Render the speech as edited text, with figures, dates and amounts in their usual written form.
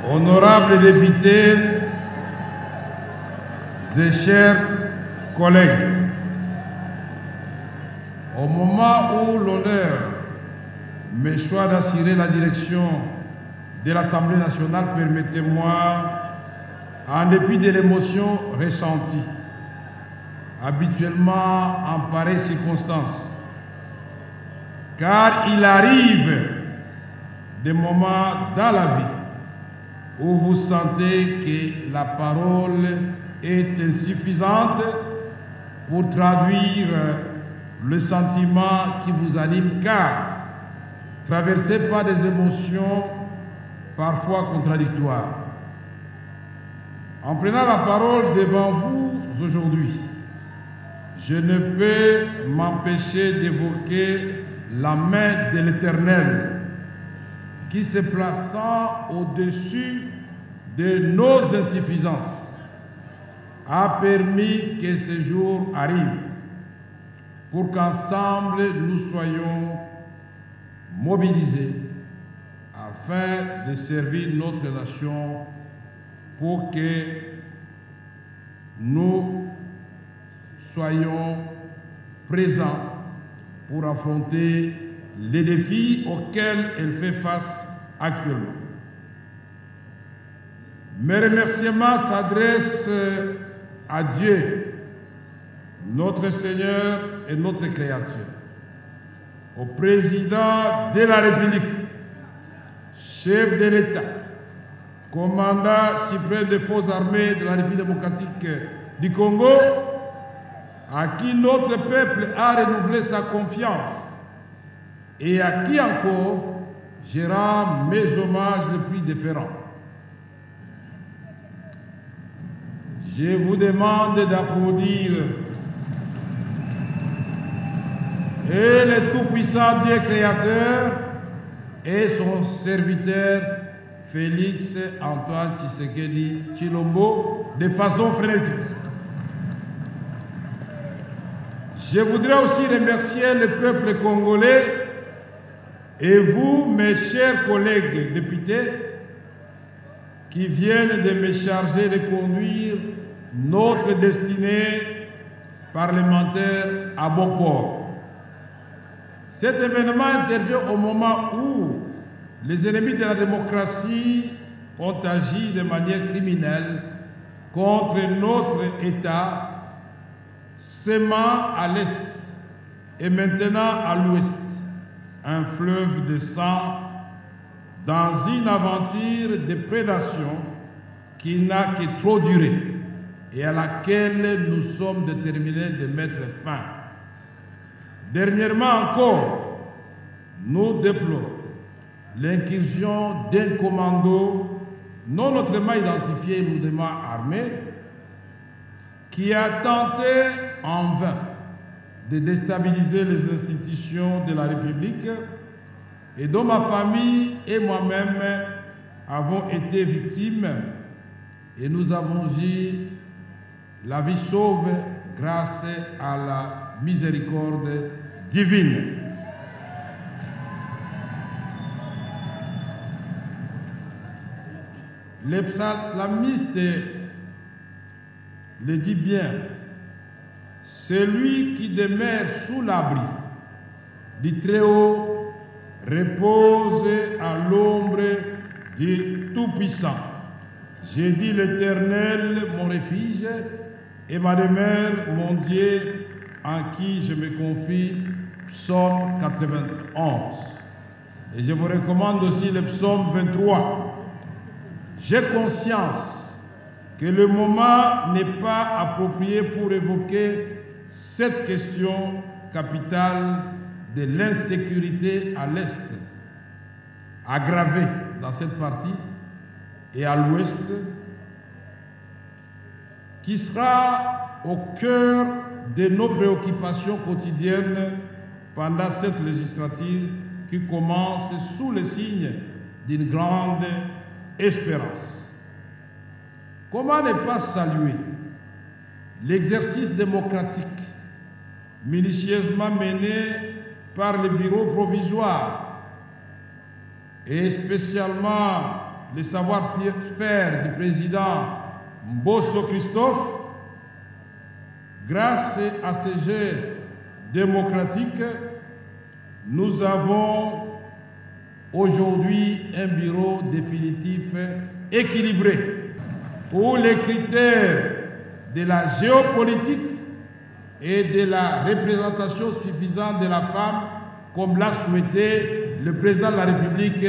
honorables députés et chers collègues, au moment où l'honneur me choisit d'assurer la direction de l'Assemblée nationale, permettez-moi, en dépit de l'émotion ressentie, habituellement en pareilles circonstances, car il arrive des moments dans la vie où vous sentez que la parole est insuffisante pour traduire le sentiment qui vous anime, car traversé par des émotions parfois contradictoires. En prenant la parole devant vous aujourd'hui, je ne peux m'empêcher d'évoquer la main de l'Éternel qui, se plaçant au-dessus de nos insuffisances, a permis que ce jour arrive pour qu'ensemble nous soyons mobilisés afin de servir notre nation, pour que nous soyons présents pour affronter les défis auxquels elle fait face actuellement. Mes remerciements s'adressent à Dieu, notre Seigneur et notre Créateur, au président de la République, chef de l'État, commandant suprême des forces armées de la République démocratique du Congo, à qui notre peuple a renouvelé sa confiance et à qui encore je rends mes hommages les plus déférents. Je vous demande d'applaudir et le tout-puissant Dieu créateur et son serviteur Félix Antoine Tshisekedi Tshilombo de façon frénétique. Je voudrais aussi remercier le peuple congolais et vous, mes chers collègues députés, qui viennent de me charger de conduire notre destinée parlementaire à bon port. Cet événement intervient au moment où les ennemis de la démocratie ont agi de manière criminelle contre notre État, sémant à l'Est et maintenant à l'Ouest un fleuve de sang dans une aventure de prédation qui n'a que trop duré et à laquelle nous sommes déterminés de mettre fin. Dernièrement encore, nous déplorons l'incursion d'un commando non autrement identifié lourdement armé qui a tenté en vain de déstabiliser les institutions de la République et dont ma famille et moi-même avons été victimes, et nous avons eu la vie sauve grâce à la miséricorde divine. Le psalmiste le dit bien: celui qui demeure sous l'abri du Très-Haut repose à l'ombre du Tout-Puissant. J'ai dit l'Éternel, mon refuge, et ma demeure, mon Dieu, en qui je me confie. Psaume 91. Et je vous recommande aussi le psaume 23. J'ai conscience que le moment n'est pas approprié pour évoquer cette question capitale de l'insécurité à l'Est, aggravée dans cette partie, et à l'Ouest, qui sera au cœur de nos préoccupations quotidiennes pendant cette législature qui commence sous le signe d'une grande espérance. Comment ne pas saluer l'exercice démocratique minutieusement mené par le bureau provisoire et spécialement le savoir-faire du président Mbosso Christophe, grâce à ces jeux démocratiques, nous avons aujourd'hui un bureau définitif équilibré pour les critères de la géopolitique et de la représentation suffisante de la femme, comme l'a souhaité le président de la République.